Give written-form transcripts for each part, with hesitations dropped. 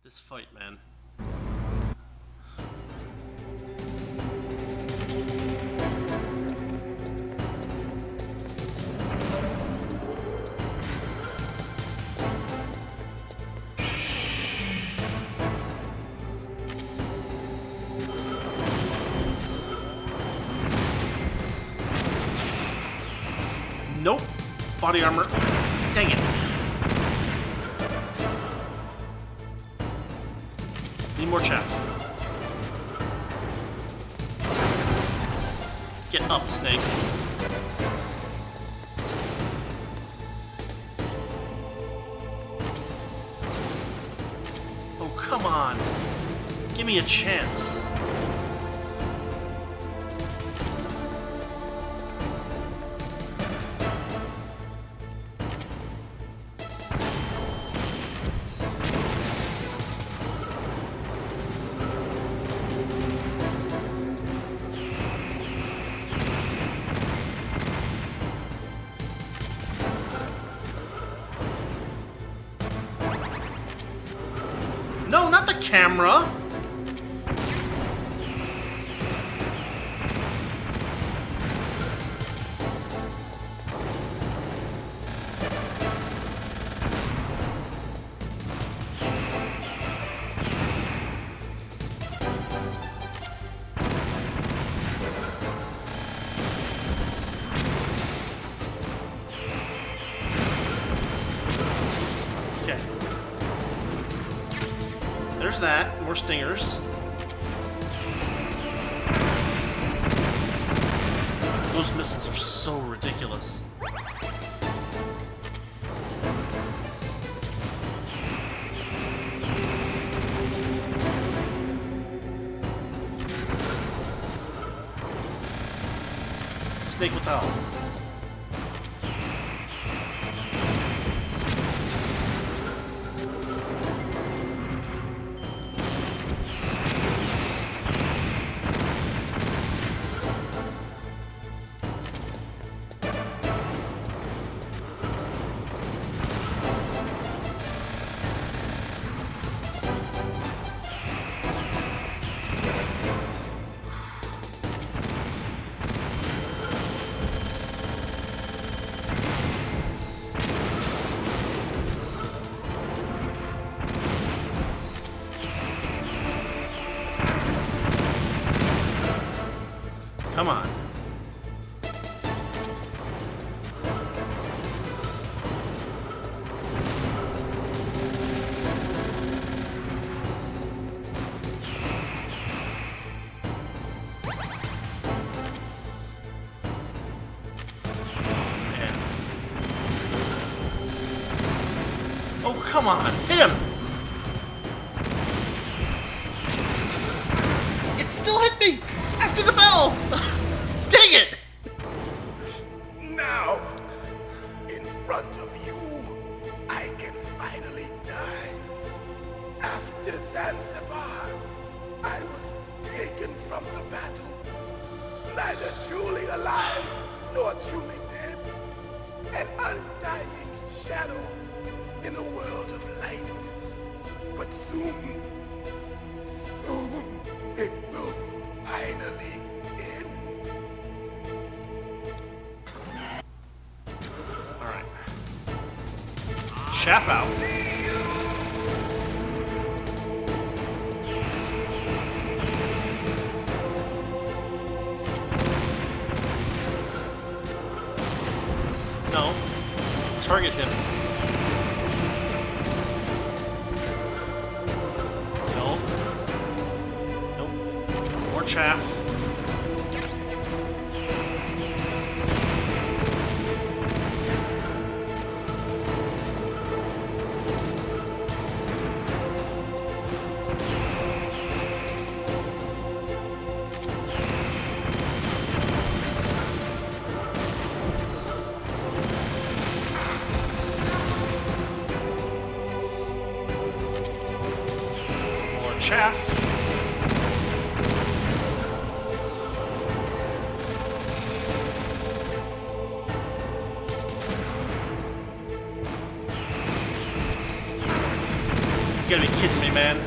This fight, man. Nope. Body armor. Dang it. Need more chaff. Get up, snake. Oh, come on. Give me a chance. No, not the camera! Okay. There's that. More stingers. Those missiles are so ridiculous. Snake with help. Come on. Man. Oh, come on. Hit him. It still hit me after the bell. Dang it! Now, in front of you, I can finally die. After Zanzibar, I was taken from the battle, neither truly alive nor truly dead. An undying shadow in a world of light. But soon, it will finally end. Alright. Chaff out. No. Target him. No. Nope. More chaff. Chaff. You gotta be kidding me. man.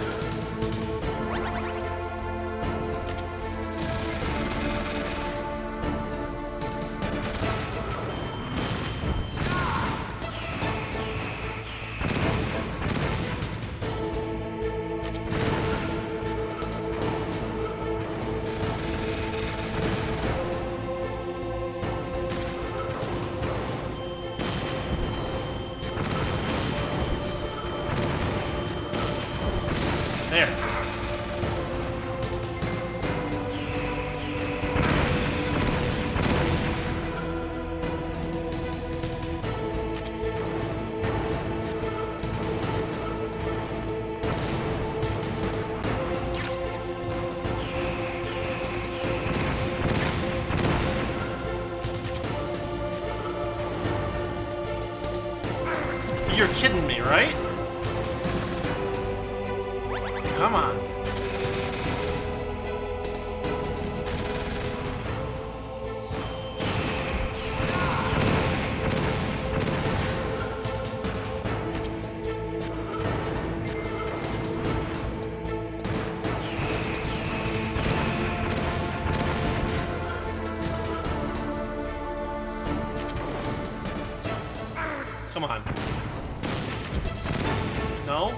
There. You're kidding me, right? Come on. Come on. No?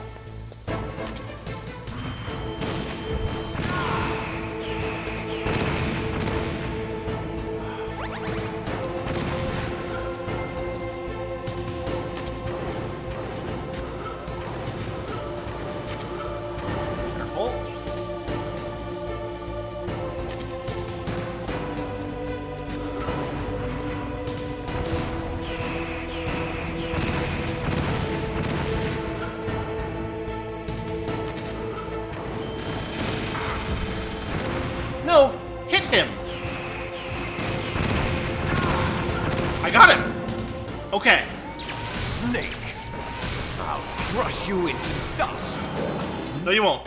Careful. No! Hit him! I got him! Okay. Snake, I'll crush you into dust. No, you won't.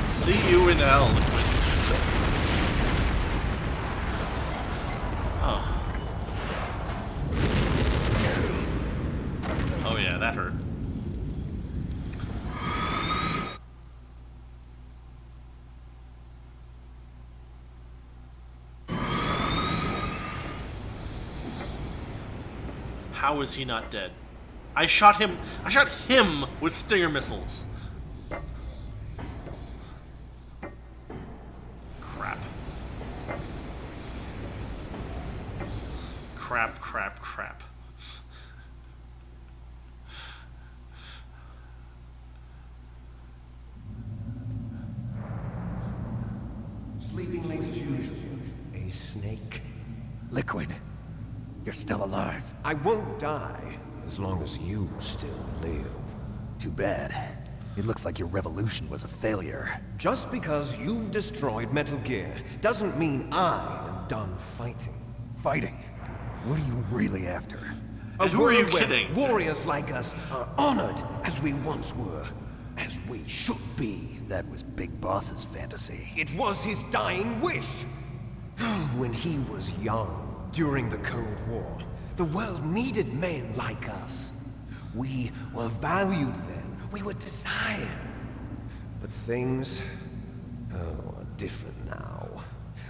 See you in hell. Oh. Oh yeah, that hurt. How is he not dead? I shot him with stinger missiles. Crap. Crap, crap, crap. Sleeping late as usual. A snake. Liquid, you're still alive. I won't die as long as you still live. Too bad. It looks like your revolution was a failure. Just because you've destroyed Metal Gear doesn't mean I am done fighting. Fighting? What are you really after? And who are you world where kidding? warriors like us are honored as we once were, as we should be. That was Big Boss's fantasy. It was his dying wish. When he was young, during the Cold War, the world needed men like us. We were valued then. We were desired. But things, are different now.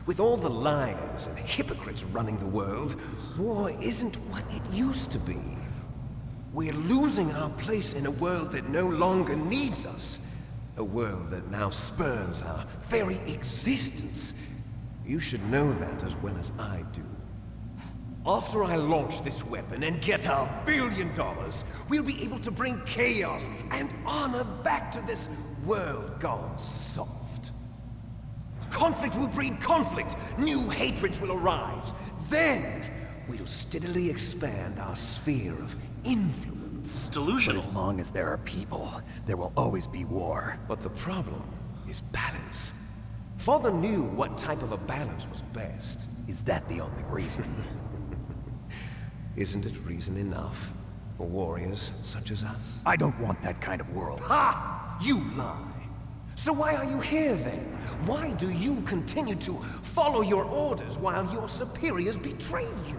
With all the liars and hypocrites running the world, war isn't what it used to be. We're losing our place in a world that no longer needs us. A world that now spurns our very existence. You should know that as well as I do. After I launch this weapon and get our $1 billion, we'll be able to bring chaos and honor back to this world gone soft. Conflict will breed conflict. New hatreds will arise. Then, we'll steadily expand our sphere of influence. It's But delusional. as long as there are people, there will always be war. But the problem is balance. Father knew what type of a balance was best. Is that the only reason? Isn't it reason enough? for warriors such as us. I don't want that kind of world. Ha! You lie! So why are you here then? Why do you continue to follow your orders while your superiors betray you?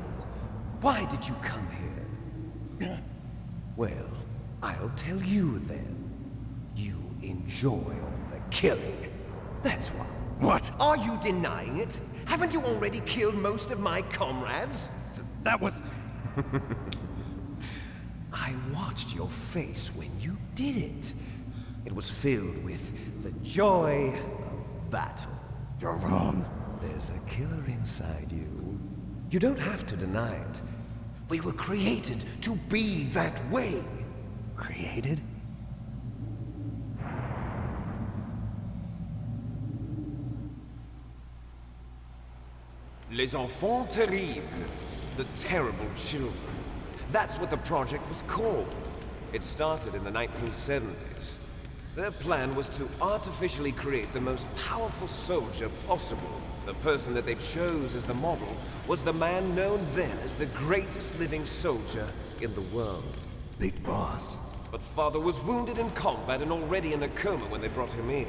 Why did you come here? Well, I'll tell you then. You enjoy all the killing. That's why. What? Are you denying it? Haven't you already killed most of my comrades? That was... I watched your face when you did it. It was filled with the joy of battle. You're wrong. There's a killer inside you. You don't have to deny it. We were created to be that way. Created? Les enfants terribles. The terrible children. That's what the project was called. It started in the 1970s. Their plan was to artificially create the most powerful soldier possible. The person that they chose as the model was the man known then as the greatest living soldier in the world. Big boss. But Father was wounded in combat and already in a coma when they brought him in.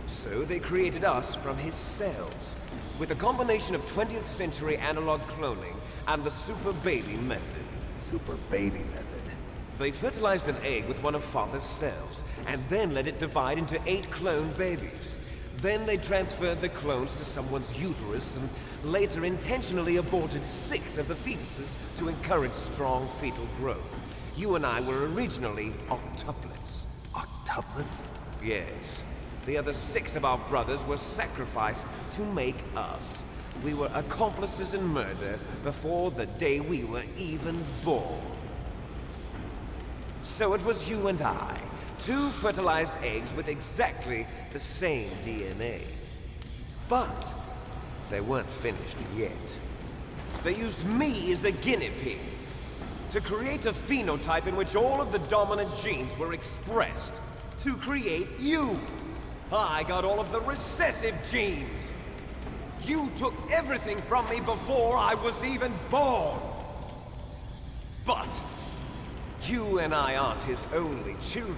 So they created us from his cells, with a combination of 20th century analog cloning and the super baby method. Super baby method. They fertilized an egg with one of Father's cells, and then let it divide into 8 clone babies. Then they transferred the clones to someone's uterus and later intentionally aborted 6 of the fetuses to encourage strong fetal growth. You and I were originally octuplets. Octuplets? Yes. The other 6 of our brothers were sacrificed to make us. We were accomplices in murder before the day we were even born. So it was you and I, 2 fertilized eggs with exactly the same DNA. But they weren't finished yet. They used me as a guinea pig to create a phenotype in which all of the dominant genes were expressed to create you. I got all of the recessive genes. You took everything from me before I was even born. But you and I aren't his only children.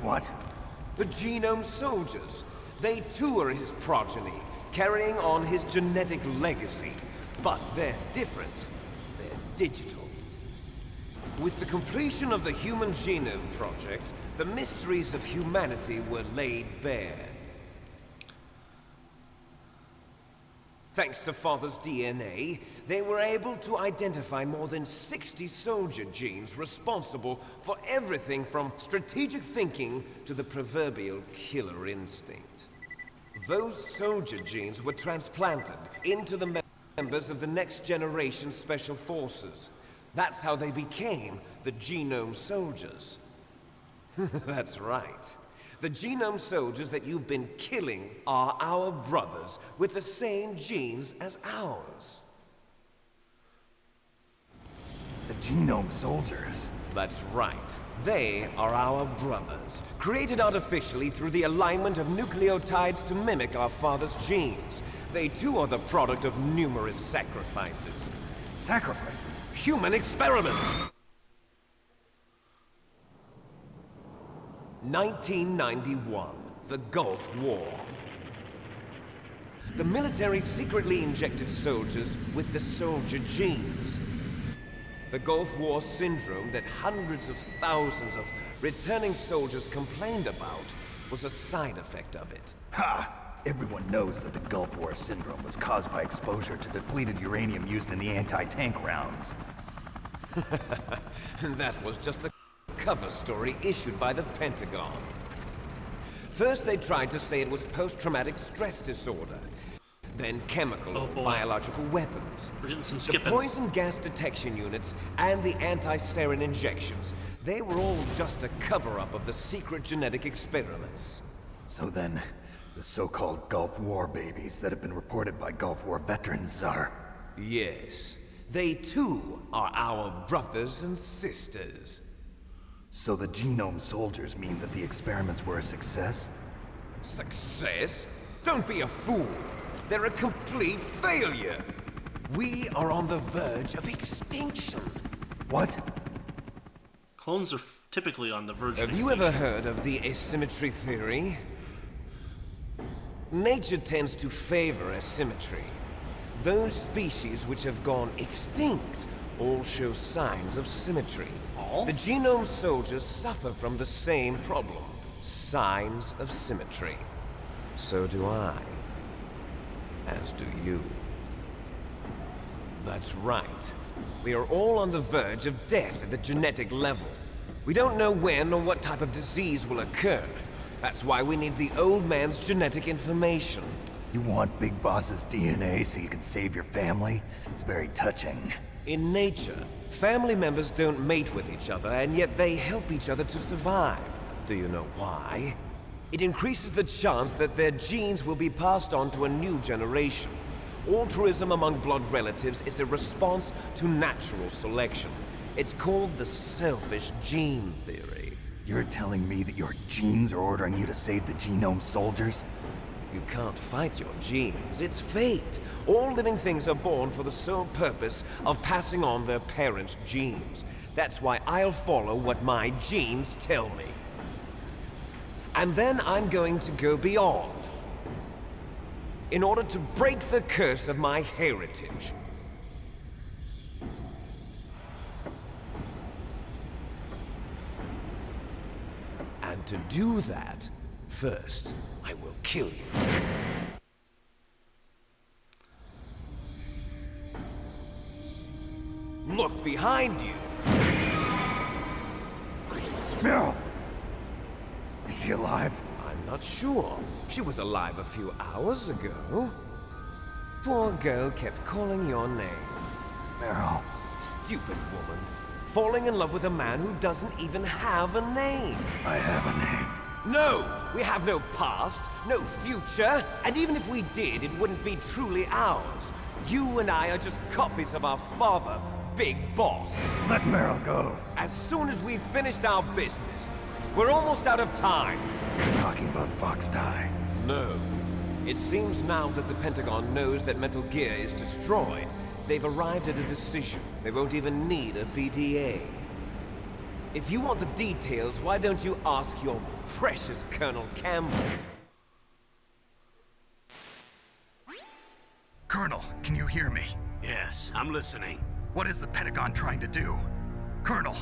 What? The Genome Soldiers. They too are his progeny, carrying on his genetic legacy. But they're different. They're digital. With the completion of the Human Genome Project, the mysteries of humanity were laid bare. Thanks to Father's DNA, they were able to identify more than 60 soldier genes responsible for everything from strategic thinking to the proverbial killer instinct. Those soldier genes were transplanted into the members of the next generation Special Forces. That's how they became the Genome Soldiers. That's right. The Genome Soldiers that you've been killing are our brothers with the same genes as ours. The Genome Soldiers? That's right. They are our brothers, created artificially through the alignment of nucleotides to mimic our father's genes. They too are the product of numerous sacrifices. Sacrifices? Human experiments! 1991, the Gulf War. The military secretly injected soldiers with the soldier genes. The Gulf War syndrome that hundreds of thousands of returning soldiers complained about was a side effect of it. Ha! Everyone knows that the Gulf War syndrome was caused by exposure to depleted uranium used in the anti-tank rounds. And that was just a cover story issued by the Pentagon. First they tried to say it was post-traumatic stress disorder, then chemical or biological weapons. We're getting some The skipping. poison gas detection units and the anti-sarin injections, they were all just a cover-up of the secret genetic experiments. So then, the so-called Gulf War babies that have been reported by Gulf War veterans are... Yes, they too are our brothers and sisters. So the Genome Soldiers mean that the experiments were a success? Success? Don't be a fool. They're a complete failure. We are on the verge of extinction. What? Clones are typically on the verge of Have you ever extinction. heard of the asymmetry theory? Nature tends to favor asymmetry. Those species which have gone extinct all show signs of symmetry. All? The genome soldiers suffer from the same problem. Signs of symmetry. So do I. As do you. That's right. We are all on the verge of death at the genetic level. We don't know when or what type of disease will occur. That's why we need the old man's genetic information. You want Big Boss's DNA so you can save your family? It's very touching. In nature, family members don't mate with each other, and yet they help each other to survive. Do you know why? It increases the chance that their genes will be passed on to a new generation. Altruism among blood relatives is a response to natural selection. It's called the selfish gene theory. You're telling me that your genes are ordering you to save the genome soldiers? You can't fight your genes. It's fate. All living things are born for the sole purpose of passing on their parents' genes. That's why I'll follow what my genes tell me. And then I'm going to go beyond. In order to break the curse of my heritage. And to do that, first, I will kill you. Look behind you. Meryl! Is she alive? I'm not sure. She was alive a few hours ago. Poor girl kept calling your name. Meryl. Stupid woman. Falling in love with a man who doesn't even have a name. I have a name. No! We have no past, no future, and even if we did, it wouldn't be truly ours. You and I are just copies of our father, Big Boss. Let Meryl go. As soon as we've finished our business, we're almost out of time. You're talking about Fox Die. No. It seems now that the Pentagon knows that Metal Gear is destroyed, they've arrived at a decision. They won't even need a BDA. If you want the details, why don't you ask your precious Colonel Campbell? Colonel, can you hear me? Yes, I'm listening. What is the Pentagon trying to do? Colonel,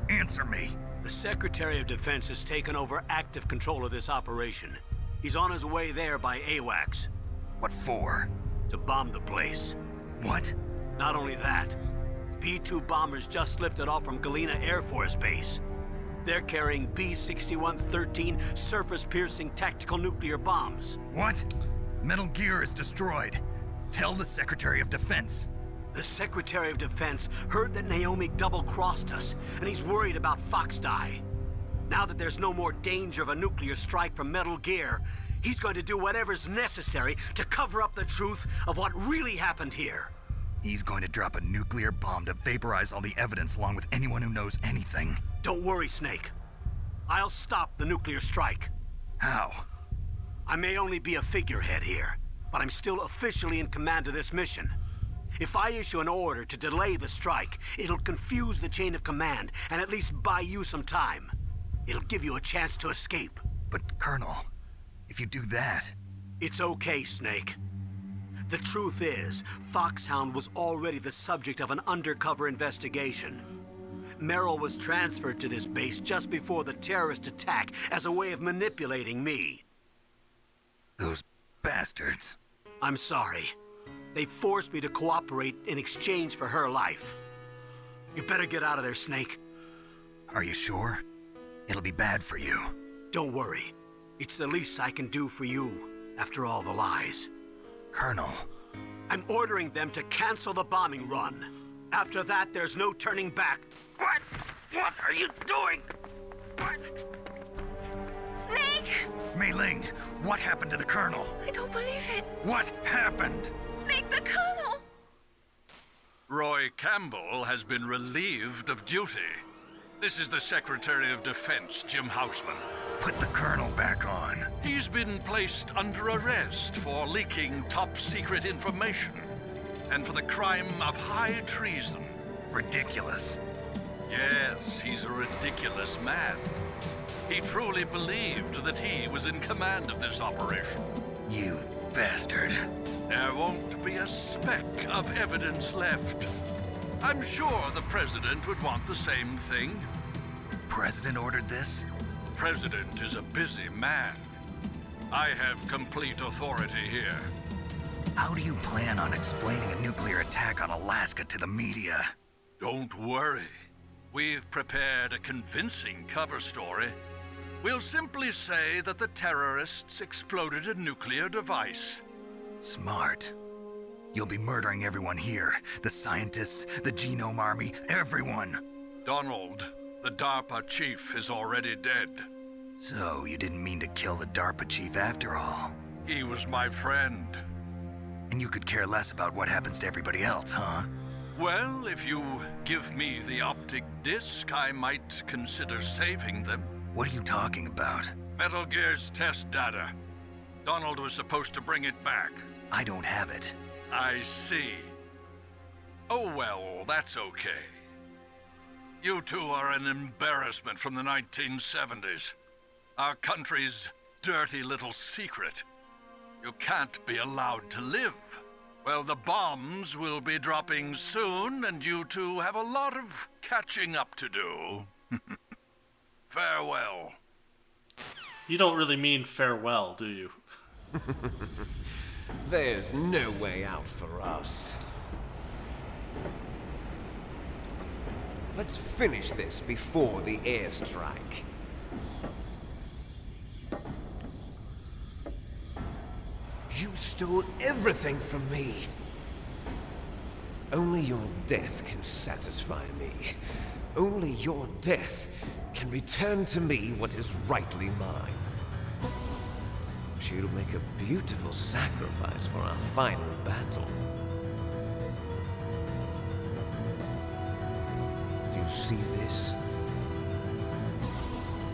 answer me. The Secretary of Defense has taken over active control of this operation. He's on his way there by AWACS. What for? To bomb the place. What? Not only that, P-2 bombers just lifted off from Galena Air Force Base. They're carrying B-6113 surface-piercing tactical nuclear bombs. What? Metal Gear is destroyed. Tell the Secretary of Defense. The Secretary of Defense heard that Naomi double-crossed us, and he's worried about Fox Die. Now that there's no more danger of a nuclear strike from Metal Gear, he's going to do whatever's necessary to cover up the truth of what really happened here. He's going to drop a nuclear bomb to vaporize all the evidence along with anyone who knows anything. Don't worry, Snake. I'll stop the nuclear strike. How? I may only be a figurehead here, but I'm still officially in command of this mission. If I issue an order to delay the strike, it'll confuse the chain of command and at least buy you some time. It'll give you a chance to escape. But, Colonel, if you do that... It's okay, Snake. The truth is, Foxhound was already the subject of an undercover investigation. Merrill was transferred to this base just before the terrorist attack as a way of manipulating me. Those bastards. I'm sorry. They forced me to cooperate in exchange for her life. You better get out of there, Snake. Are you sure? It'll be bad for you. Don't worry. It's the least I can do for you, after all the lies. Colonel. I'm ordering them to cancel the bombing run. After that, there's no turning back. What? What are you doing? What? Snake! Mei Ling, what happened to the Colonel? I don't believe it. What happened? Snake the Colonel! Roy Campbell has been relieved of duty. This is the Secretary of Defense, Jim Houseman. Put the Colonel back on. He's been placed under arrest for leaking top-secret information and for the crime of high treason. Ridiculous. Yes, thinks he's a ridiculous man. He truly believed that he was in command of this operation. You bastard. There won't be a speck of evidence left. I'm sure the President would want the same thing. President ordered this? The President is a busy man. I have complete authority here. How do you plan on explaining a nuclear attack on Alaska to the media? Don't worry. We've prepared a convincing cover story. We'll simply say that the terrorists exploded a nuclear device. Smart. You'll be murdering everyone here. The scientists, the Genome Army, everyone. Donald, the DARPA chief, is already dead. So, you didn't mean to kill the DARPA chief after all. He was my friend. And you could care less about what happens to everybody else, huh? Well, if you give me the optic disc, I might consider saving them. What are you talking about? Metal Gear's test data. Donald was supposed to bring it back. I don't have it. I see. Oh well, that's okay. You two are an embarrassment from the 1970s. Our country's dirty little secret. You can't be allowed to live. Well, the bombs will be dropping soon, and you two have a lot of catching up to do. Farewell. You don't really mean farewell, do you? There's no way out for us. Let's finish this before the airstrike. You stole everything from me. Only your death can satisfy me. Only your death can return to me what is rightly mine. She'll make a beautiful sacrifice for our final battle. Do you see this?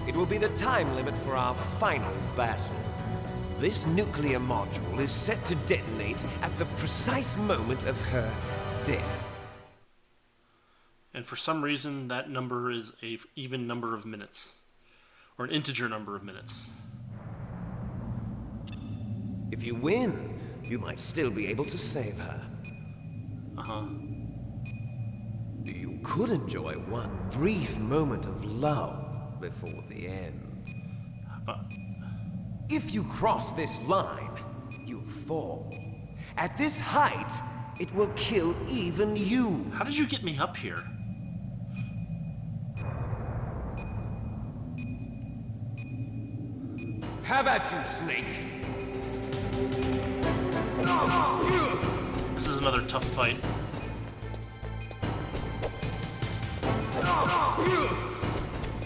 It will be the time limit for our final battle. This nuclear module is set to detonate at the precise moment of her death. And for some reason, that number is an even number of minutes. Or an integer number of minutes. If you win, you might still be able to save her. Uh-huh. You could enjoy one brief moment of love before the end. But If you cross this line, you'll fall. At this height, it will kill even you. how did you get me up here? Have at you, Snake. This is another tough fight.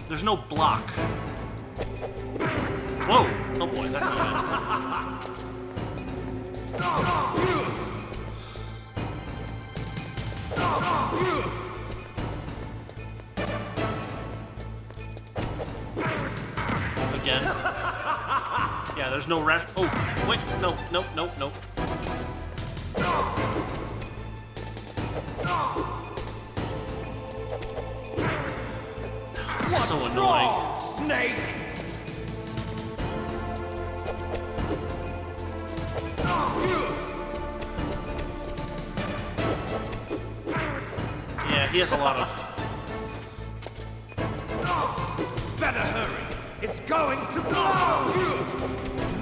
There's no block. Whoa! Oh boy, that's not good. Again. Yeah, there's no rat. Oh, wait, no. It's so annoying. Snake! Yeah, he has a lot of. Better hurry! It's going to blow!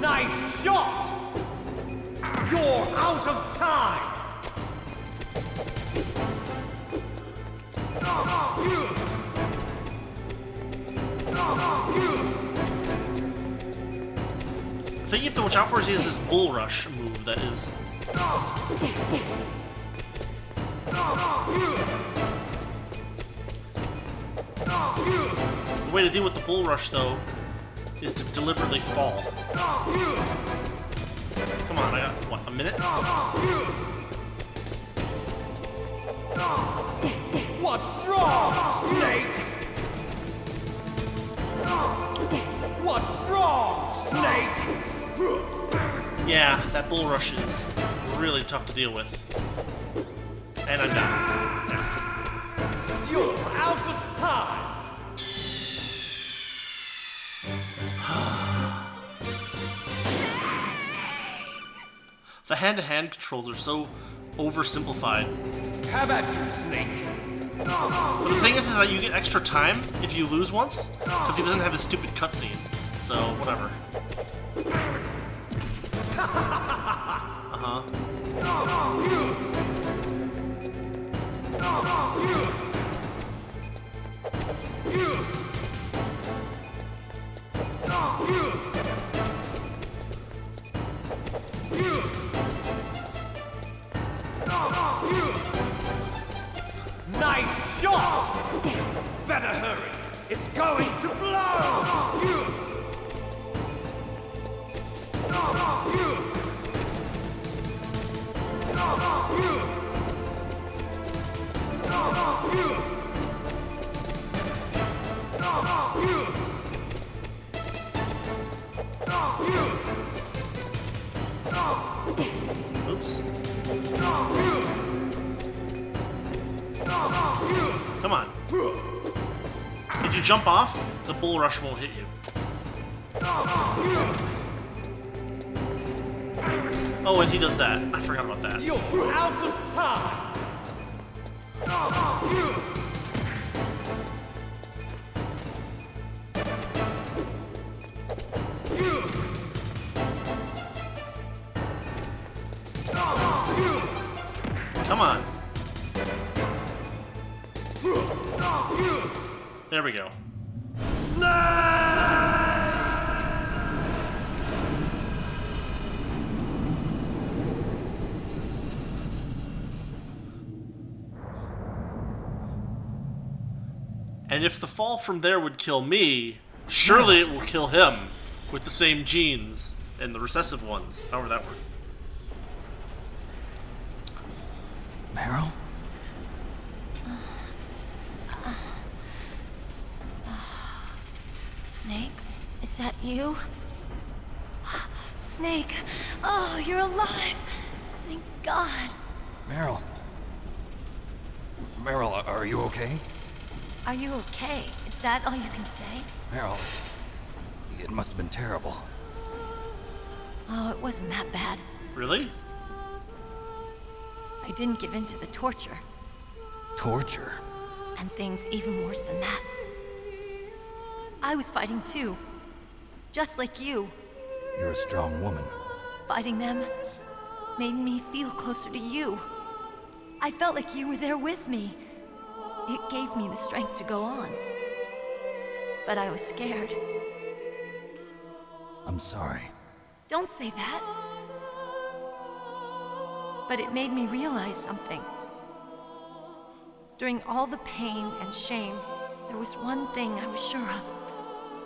Nice shot! You're out of time! The thing you have to watch out for is he has this bull rush move that is. The way to deal with the bull rush, though, is to deliberately fall. Come on, I got, what, a minute? What's wrong, Snake? What's wrong, Snake? Yeah, that bull rush is really tough to deal with. And I'm done. You're out of time! The hand-to-hand controls are so oversimplified. Have at you, Snake. But the thing is that you get extra time if you lose once, because he doesn't have his stupid cutscene. So, whatever. Uh-huh. Nice shot! Better hurry. It's going to blow! Oops. Come on. If you jump off, the bull rush won't hit you. Oh, and he does that. I forgot about that. You're out of time! Come on. There we go. And if the fall from there would kill me, surely it will kill him with the same genes and the recessive ones, however that works. Meryl? Snake, is that you? Snake, oh, you're alive. Thank God. Meryl? Meryl, are you okay? Are you okay? Is that all you can say? Meryl, it must have been terrible. Oh, it wasn't that bad. Really? I didn't give in to the torture. Torture? And things even worse than that. I was fighting too. Just like you. You're a strong woman. Fighting them made me feel closer to you. I felt like you were there with me. It gave me the strength to go on. But I was scared. I'm sorry. Don't say that. But it made me realize something. During all the pain and shame, there was one thing I was sure of.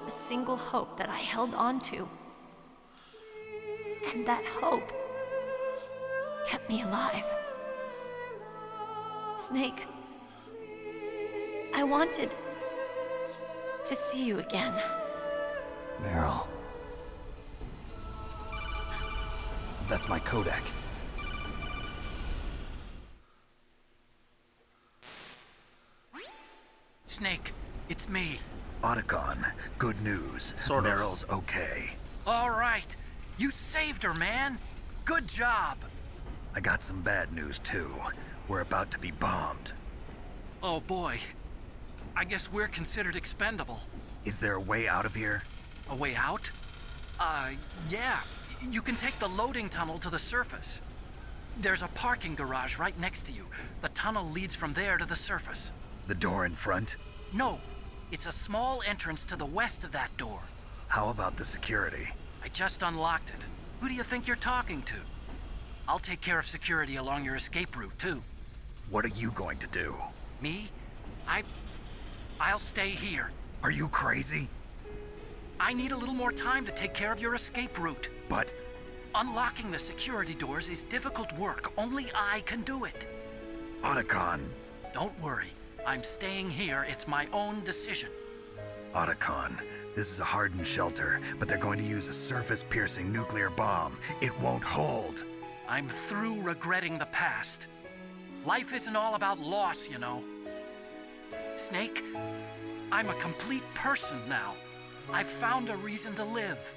A single hope that I held on to. And that hope kept me alive. Snake, I wanted to see you again. Meryl. That's my Kodak. Snake, it's me. Otacon, good news. Sort of. Meryl's okay. All right. You saved her, man. Good job. I got some bad news, too. We're about to be bombed. Oh, boy. I guess we're considered expendable. Is there a way out of here? A way out? Yeah. You can take the loading tunnel to the surface. There's a parking garage right next to you. The tunnel leads from there to the surface. The door in front? No. It's a small entrance to the west of that door. How about the security? I just unlocked it. Who do you think you're talking to? I'll take care of security along your escape route, too. What are you going to do? Me? I'll stay here. Are you crazy? I need a little more time to take care of your escape route. But Unlocking the security doors is difficult work. Only I can do it. Otacon. Don't worry. I'm staying here. It's my own decision. Otacon, this is a hardened shelter, but they're going to use a surface-piercing nuclear bomb. It won't hold. I'm through regretting the past. Life isn't all about loss, you know. Snake, I'm a complete person now. I've found a reason to live.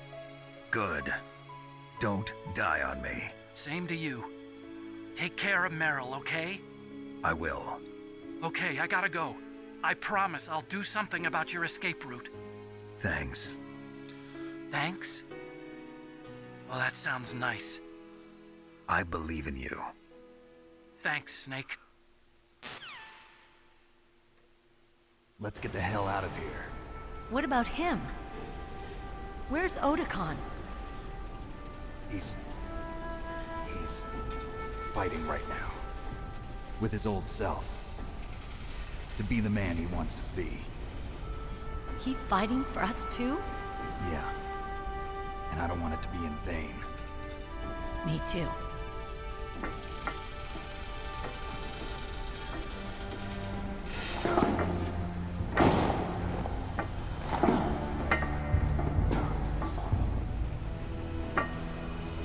Good. Don't die on me. Same to you. Take care of Meryl, okay? I will. Okay, I gotta go. I promise I'll do something about your escape route. Thanks. Thanks? Well, that sounds nice. I believe in you. Thanks, Snake. Let's get the hell out of here. What about him? Where's Otakon? He's fighting right now. With his old self. To be the man he wants to be. He's fighting for us too? Yeah. And I don't want it to be in vain. Me too.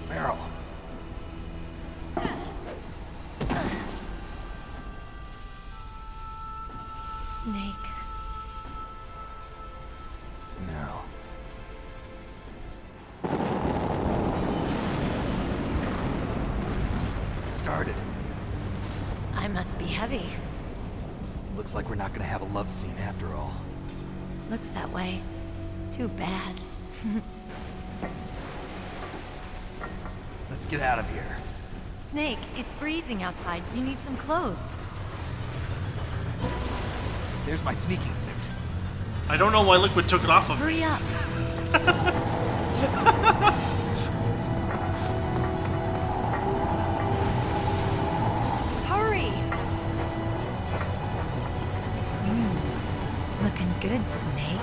Meryl. Snake. No. It started. I must be heavy. Looks like we're not gonna have a love scene after all. Looks that way. Too bad. Let's get out of here. Snake, it's freezing outside. You need some clothes. There's my sneaking suit. I don't know why Liquid took it off of me. Hurry up. Hurry. Looking good, Snake.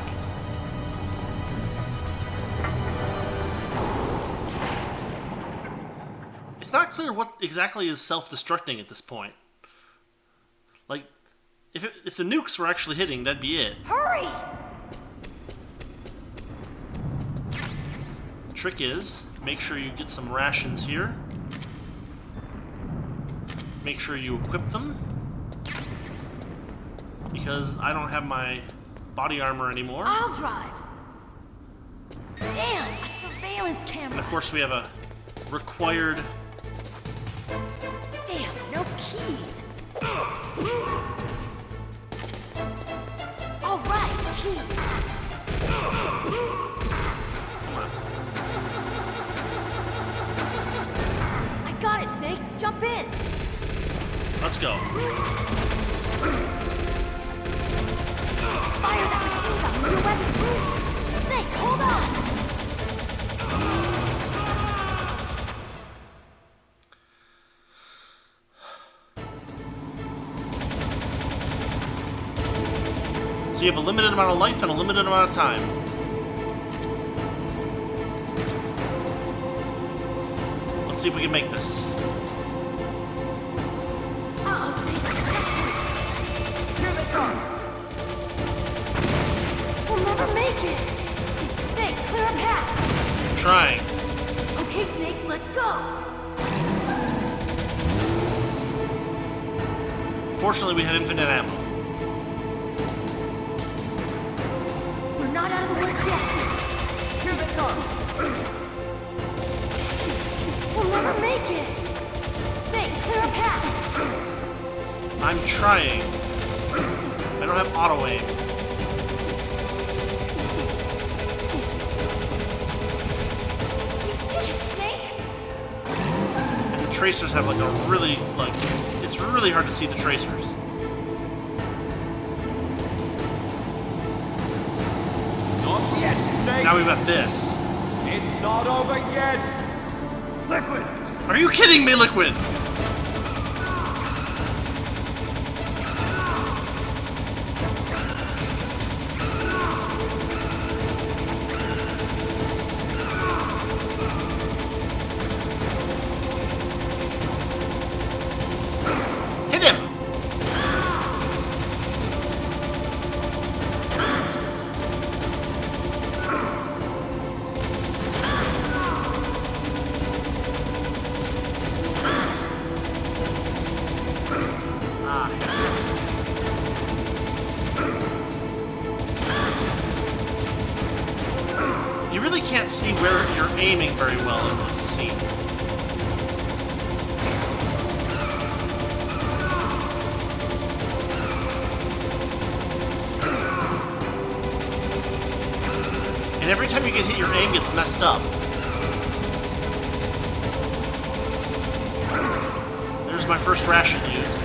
It's not clear what exactly is self-destructing at this point. Like, if the nukes were actually hitting, that'd be it. Hurry! Trick is, make sure you get some rations here. Make sure you equip them. Because I don't have my body armor anymore. I'll drive. Damn, a surveillance camera. And of course we have a required... Damn, no keys. All right, keys. I got it, Snake. Jump in. Let's go. Fire that machine gun with your weapon. Snake, hold on. So you have a limited amount of life and a limited amount of time. Let's see if we can make this. Uh-oh, Snake. Here they come! We'll never make it. Snake, clear a path. I'm trying. Okay, Snake, let's go. Fortunately, we have infinite ammo. We're not out of the woods yet. Here they come! We'll never make it. Snake, clear a path. I'm trying. I don't have auto aim. We did it, Snake. And the tracers have like a really, it's really hard to see the tracers. Not yet, Snake! Now we've got this. It's not over yet! Liquid! Are you kidding me, Liquid? Hit him! You really can't see where you're aiming very well in this scene. And every time you get hit, your aim gets messed up. There's my first ration used.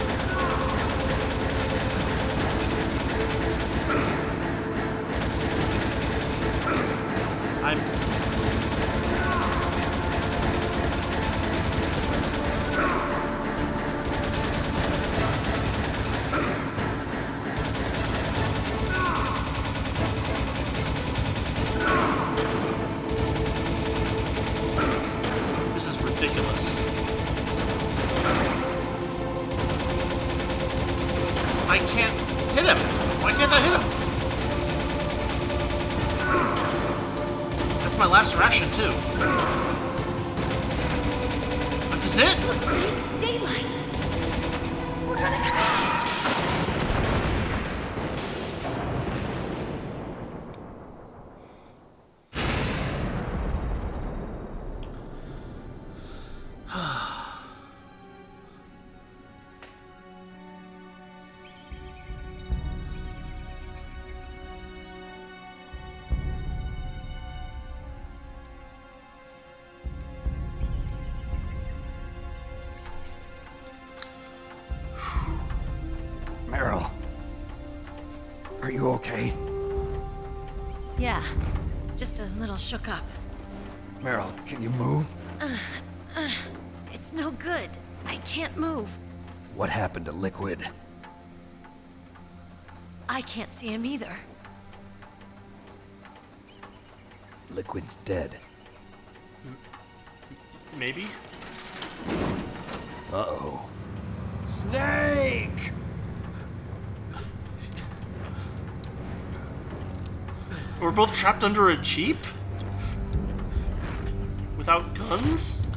This is ridiculous. I can't hit him. Why can't I hit him? That's my last ration, too. This is it? Daylight. We're gonna crash. Meryl. Are you okay? Yeah, just a little shook up. Meryl, can you move? It's no good. I can't move. What happened to Liquid? I can't see him either. Liquid's dead. Maybe? Uh-oh. Snake! We're both trapped under a jeep? Without guns?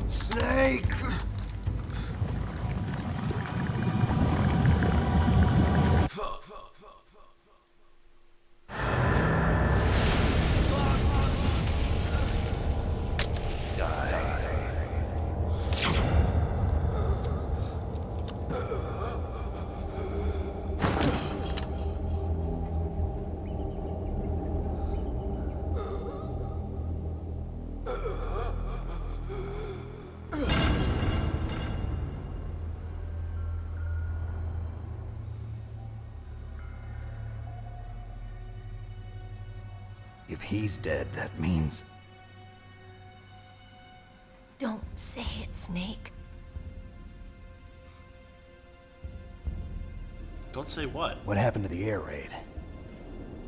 Snake! If he's dead, that means... Don't say it, Snake. Don't say what? What happened to the air raid?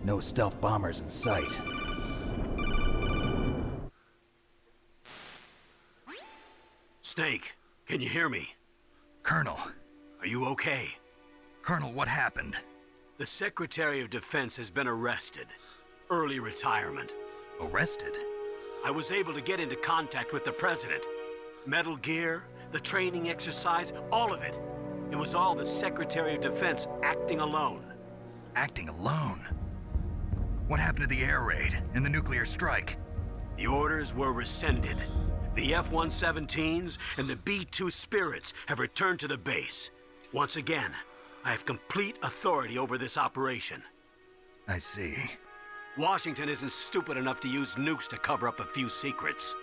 No stealth bombers in sight. Snake, can you hear me? Colonel. Are you okay? Colonel, what happened? The Secretary of Defense has been arrested. Early retirement. Arrested? I was able to get into contact with the President. Metal Gear, the training exercise, all of it. It was all the Secretary of Defense acting alone. Acting alone? What happened to the air raid and the nuclear strike? The orders were rescinded. The F-117s and the B-2 Spirits have returned to the base. Once again, I have complete authority over this operation. I see. Washington isn't stupid enough to use nukes to cover up a few secrets.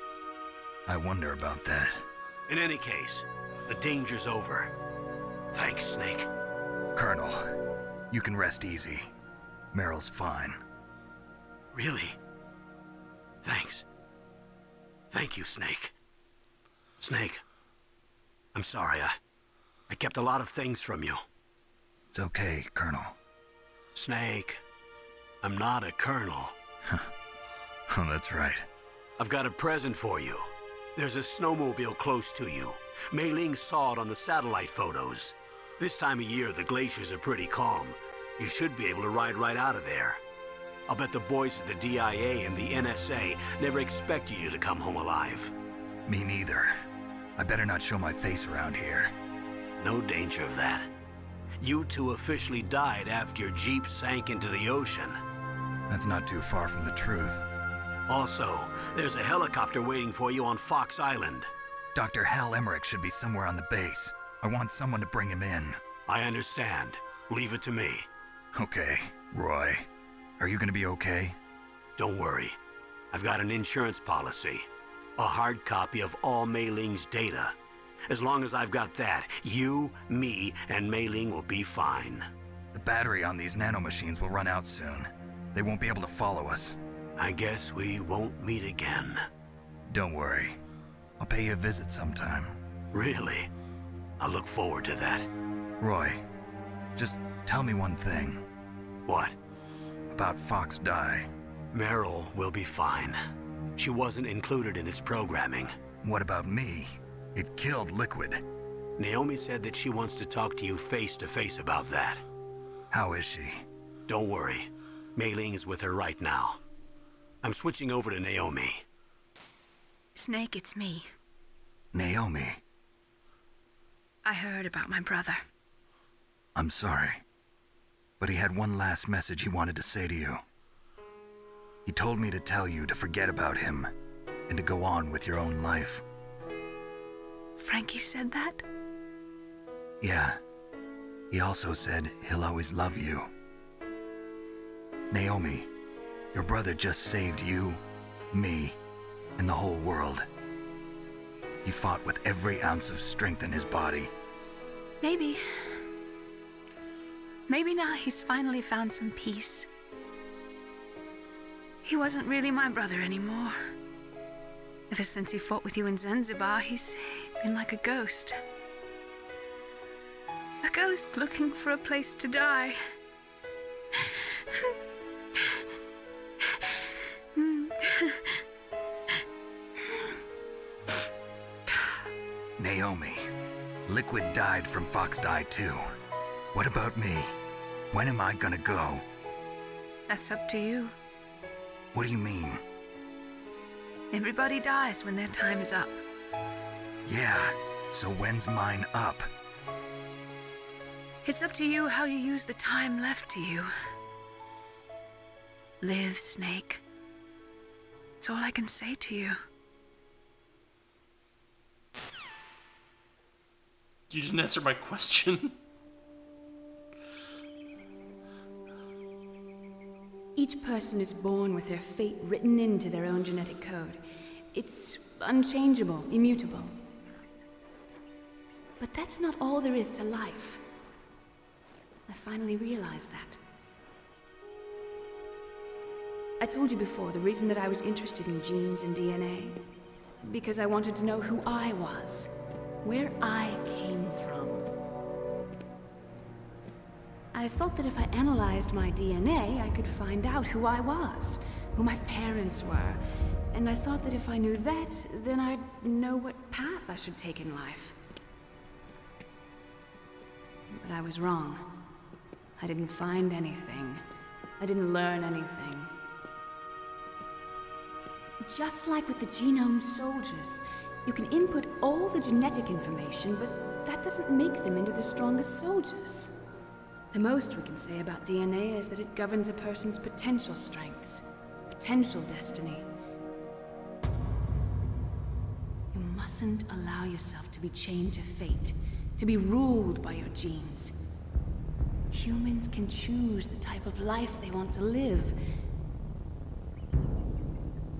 I wonder about that. In any case, the danger's over. Thanks, Snake. Colonel, you can rest easy. Meryl's fine. Really? Thanks. Thank you, Snake. Snake, I'm sorry. I kept a lot of things from you. It's okay, Colonel. Snake, I'm not a colonel. Oh, that's right. I've got a present for you. There's a snowmobile close to you. Mei Ling saw it on the satellite photos. This time of year, the glaciers are pretty calm. You should be able to ride right out of there. I'll bet the boys at the DIA and the NSA never expected you to come home alive. Me neither. I better not show my face around here. No danger of that. You two officially died after your Jeep sank into the ocean. That's not too far from the truth. Also, there's a helicopter waiting for you on Fox Island. Dr. Hal Emmerich should be somewhere on the base. I want someone to bring him in. I understand. Leave it to me. Okay, Roy. Are you gonna be okay? Don't worry. I've got an insurance policy. A hard copy of all Mei Ling's data. As long as I've got that, you, me, and Mei Ling will be fine. The battery on these nanomachines will run out soon. They won't be able to follow us. I guess we won't meet again. Don't worry. I'll pay you a visit sometime. Really? I look forward to that. Roy, just tell me one thing. What? About Fox Die. Meryl will be fine. She wasn't included in its programming. What about me? It killed Liquid. Naomi said that she wants to talk to you face to face about that. How is she? Don't worry. Mei Ling is with her right now. I'm switching over to Naomi. Snake, it's me. Naomi. I heard about my brother. I'm sorry. But he had one last message he wanted to say to you. He told me to tell you to forget about him and to go on with your own life. Frankie said that? Yeah. He also said he'll always love you. Naomi, your brother just saved you, me, and the whole world. He fought with every ounce of strength in his body. Maybe. Maybe now he's finally found some peace. He wasn't really my brother anymore. Ever since he fought with you in Zanzibar, he's been like a ghost. A ghost looking for a place to die. Naomi, Liquid died from Fox Die too. What about me? When am I gonna go? That's up to you. What do you mean? Everybody dies when their time's up. Yeah, so when's mine up? It's up to you how you use the time left to you. Live, Snake. That's all I can say to you. You didn't answer my question. Each person is born with their fate written into their own genetic code. It's unchangeable, immutable. But that's not all there is to life. I finally realized that. I told you before the reason that I was interested in genes and DNA. Because I wanted to know who I was, where I came from. I thought that if I analyzed my DNA, I could find out who I was, who my parents were. And I thought that if I knew that, then I'd know what path I should take in life. But I was wrong. I didn't find anything. I didn't learn anything. Just like with the genome soldiers, you can input all the genetic information, but that doesn't make them into the strongest soldiers. The most we can say about DNA is that it governs a person's potential strengths, potential destiny. You mustn't allow yourself to be chained to fate, to be ruled by your genes. Humans can choose the type of life they want to live.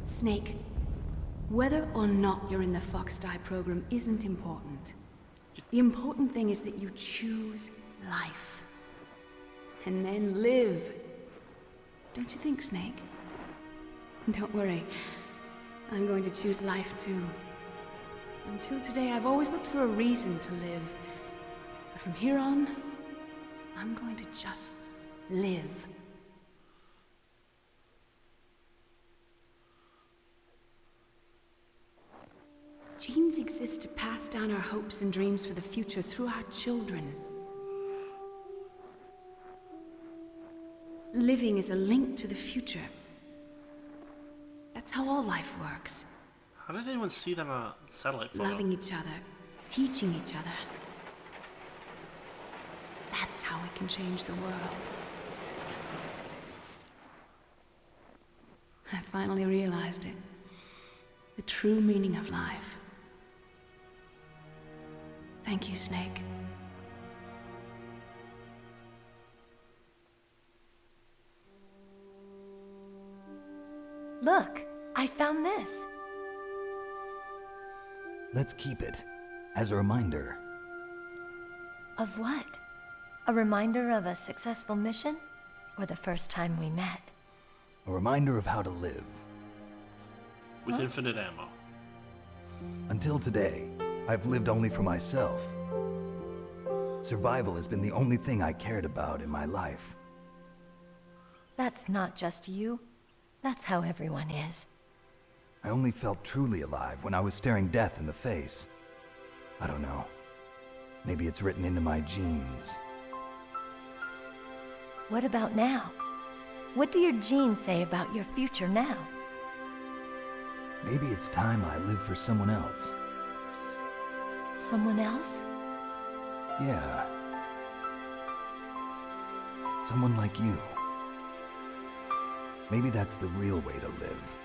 Snake, whether or not you're in the Fox Die program isn't important. The important thing is that you choose life. And then live. Don't you think, Snake? Don't worry. I'm going to choose life too. Until today, I've always looked for a reason to live. But from here on, I'm going to just live. Genes exist to pass down our hopes and dreams for the future through our children. Living is a link to the future. That's how all life works. How did anyone see that on a satellite photo? Loving each other, teaching each other. That's how we can change the world. I finally realized it. The true meaning of life. Thank you, Snake. Look, I found this. Let's keep it as a reminder. Of what? A reminder of a successful mission? Or the first time we met? A reminder of how to live. With infinite ammo. Until today, I've lived only for myself. Survival has been the only thing I cared about in my life. That's not just you. That's how everyone is. I only felt truly alive when I was staring death in the face. I don't know. Maybe it's written into my genes. What about now? What do your genes say about your future now? Maybe it's time I live for someone else. Someone else? Yeah. Someone like you. Maybe that's the real way to live.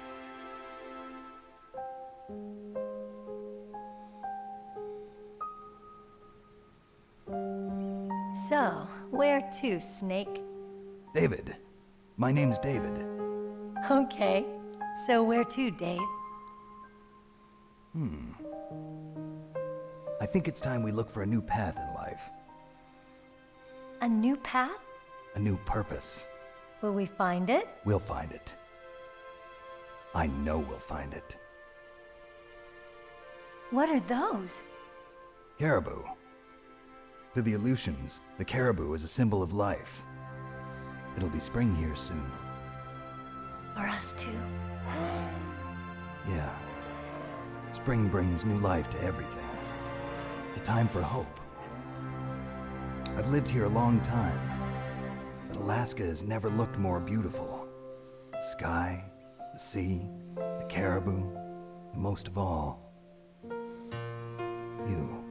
So, where to, Snake? David. My name's David. Okay. So where to, Dave? I think it's time we look for a new path in life. A new path? A new purpose. Will we find it? We'll find it. I know we'll find it. What are those? Caribou. To the Aleutians, the caribou is a symbol of life. It'll be spring here soon. For us too? Yeah. Spring brings new life to everything. It's a time for hope. I've lived here a long time, but Alaska has never looked more beautiful. The sky, the sea, the caribou, and most of all, you.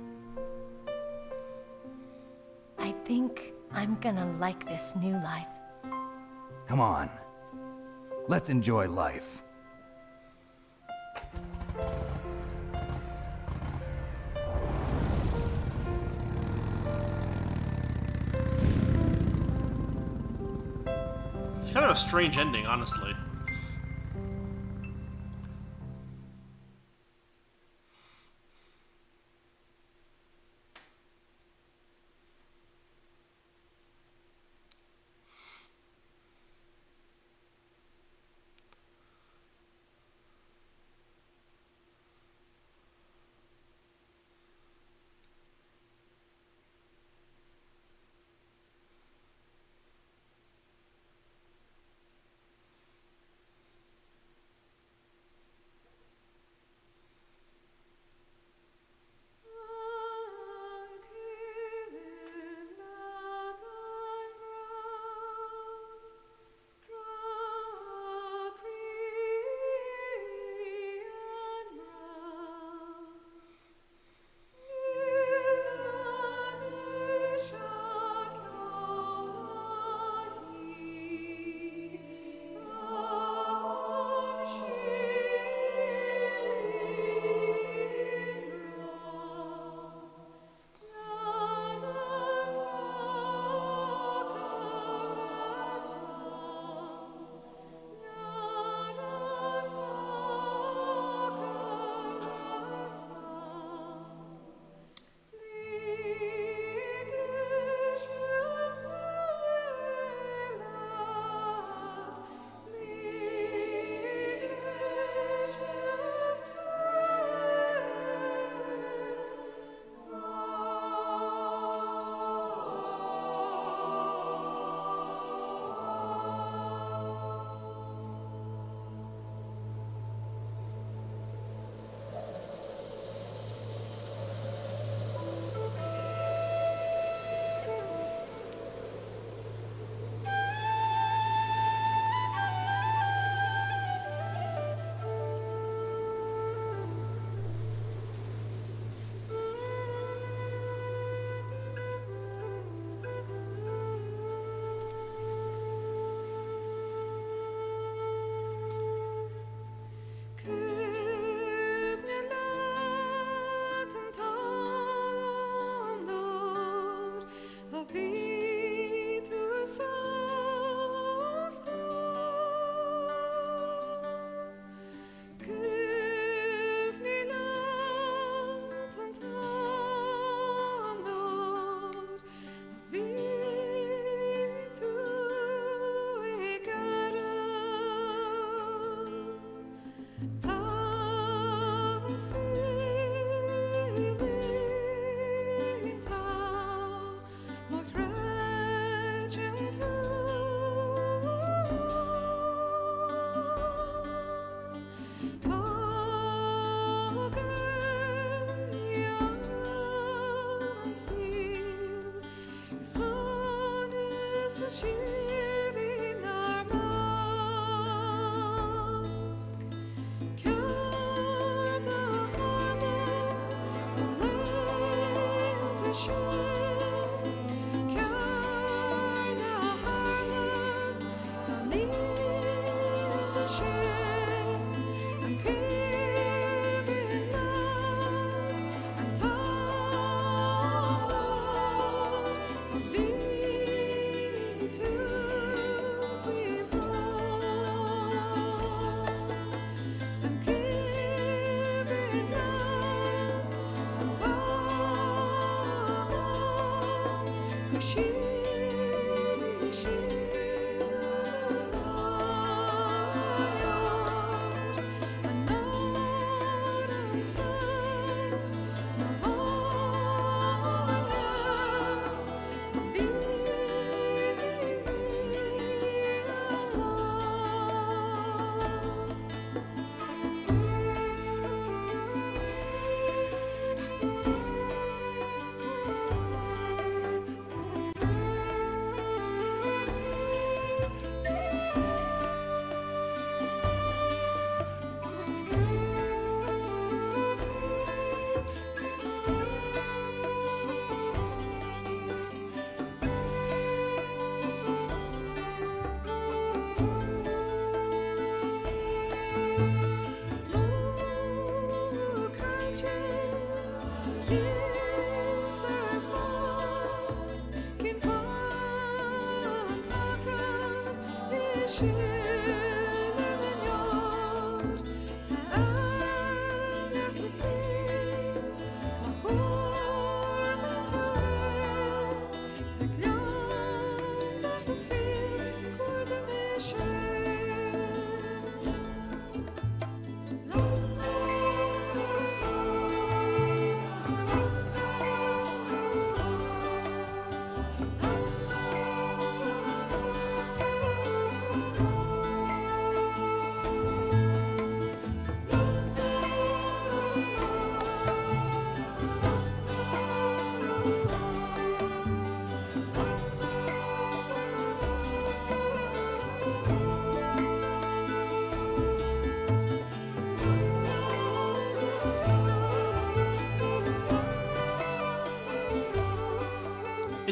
I think I'm gonna like this new life. Come on. Let's enjoy life. It's kind of a strange ending, honestly.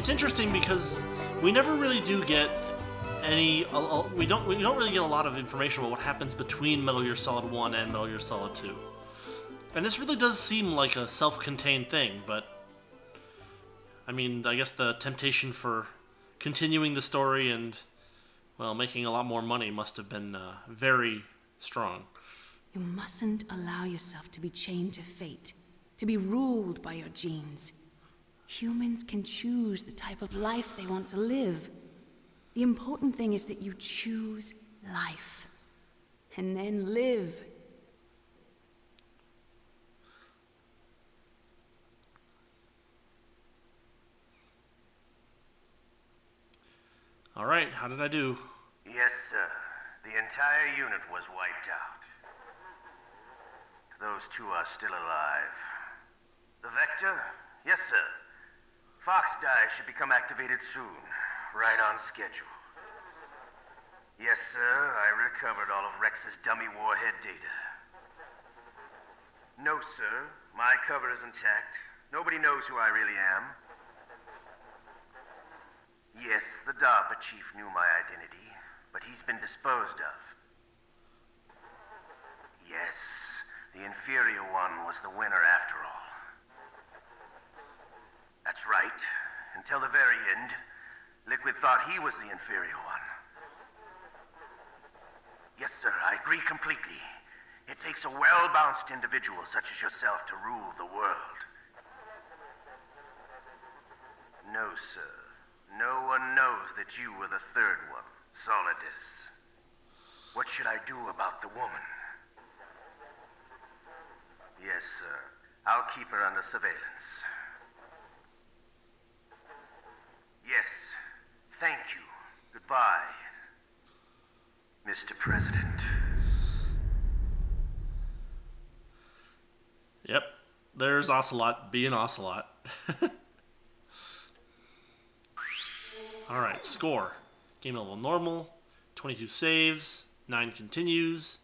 It's interesting because we never really do get any. We don't really get a lot of information about what happens between Metal Gear Solid 1 and Metal Gear Solid 2. And this really does seem like a self-contained thing, but I mean, I guess the temptation for continuing the story and, well, making a lot more money must have been very strong. You mustn't allow yourself to be chained to fate, to be ruled by your genes. Humans can choose the type of life they want to live. The important thing is that you choose life, and then live. All right, how did I do? Yes, sir. The entire unit was wiped out. Those two are still alive. The Vector? Yes, sir. Fox Die should become activated soon. Right on schedule. Yes, sir. I recovered all of Rex's dummy warhead data. No, sir. My cover is intact. Nobody knows who I really am. Yes, the DARPA chief knew my identity, but he's been disposed of. Yes, the inferior one was the winner after all. That's right. Until the very end, Liquid thought he was the inferior one. Yes, sir, I agree completely. It takes a well-balanced individual such as yourself to rule the world. No, sir. No one knows that you were the third one, Solidus. What should I do about the woman? Yes, sir. I'll keep her under surveillance. Yes. Thank you. Goodbye, Mr. President. Yep. There's Ocelot being Ocelot. Alright, score. Game level normal, 22 saves, 9 continues,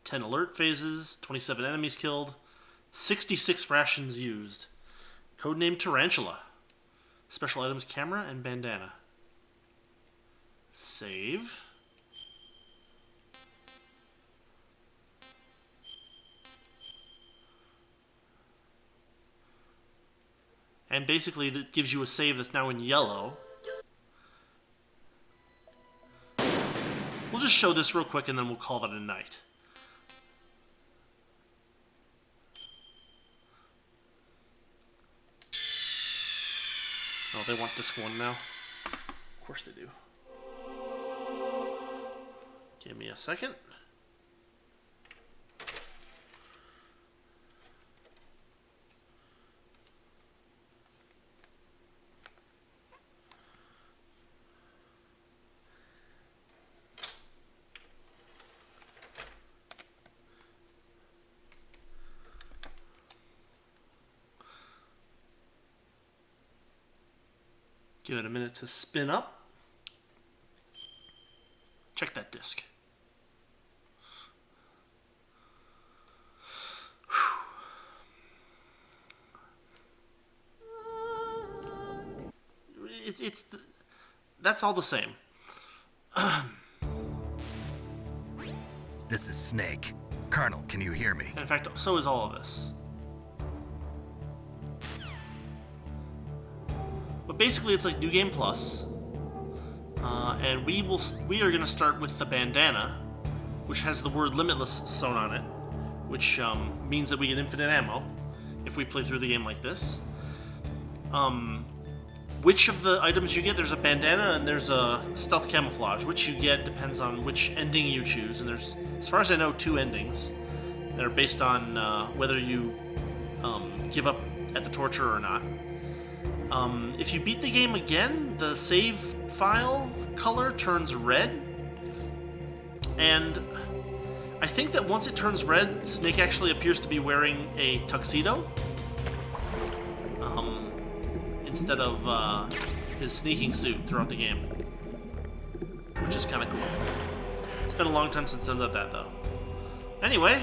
10 alert phases, 27 enemies killed, 66 rations used. Codename Tarantula. Special items camera and bandana. Save. and basically that gives you a save that's now in yellow. We'll just show this real quick and then we'll call that a night. Oh, they want disc 1 now? Of course they do. Give me a second. Give it a minute to spin up. Check that disc. That's all the same. This is Snake. Colonel, can you hear me? In fact, so is all of this. But basically, it's like New Game Plus, and we are going to start with the bandana, which has the word Limitless sewn on it, which means that we get infinite ammo if we play through the game like this. Which of the items you get? There's a bandana and there's a stealth camouflage. Which you get depends on which ending you choose, and there's, as far as I know, 2 endings that are based on whether you give up at the torture or not. If you beat the game again, the save file color turns red. And I think that once it turns red, Snake actually appears to be wearing a tuxedo. Instead of his sneaking suit throughout the game. Which is kind of cool. It's been a long time since I've done that, though. Anyway,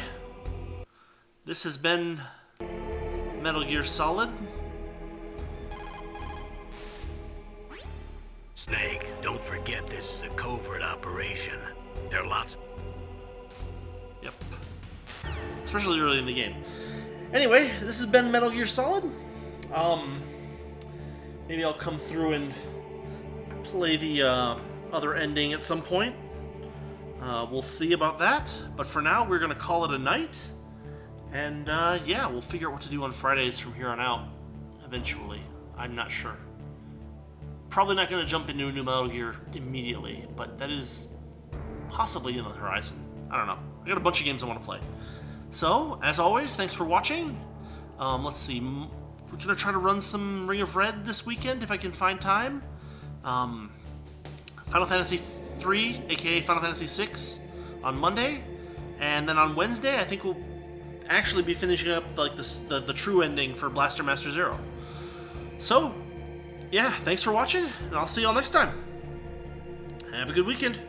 this has been Metal Gear Solid. Snake, don't forget this is a covert operation. There are lots. Yep. Especially early in the game. Anyway, this has been Metal Gear Solid. Maybe I'll come through and play the other ending at some point. We'll see about that. But for now, we're going to call it a night. And yeah, we'll figure out what to do on Fridays from here on out. Eventually. I'm not sure. Probably not going to jump into a new Metal Gear immediately, but that is possibly in the horizon. I don't know. I got a bunch of games I want to play. So, as always, thanks for watching. Let's see. We're going to try to run some Ring of Red this weekend if I can find time. Final Fantasy III, aka Final Fantasy VI, on Monday. And then on Wednesday, I think we'll actually be finishing up like the true ending for Blaster Master Zero. So, yeah, thanks for watching, and I'll see y'all next time. Have a good weekend.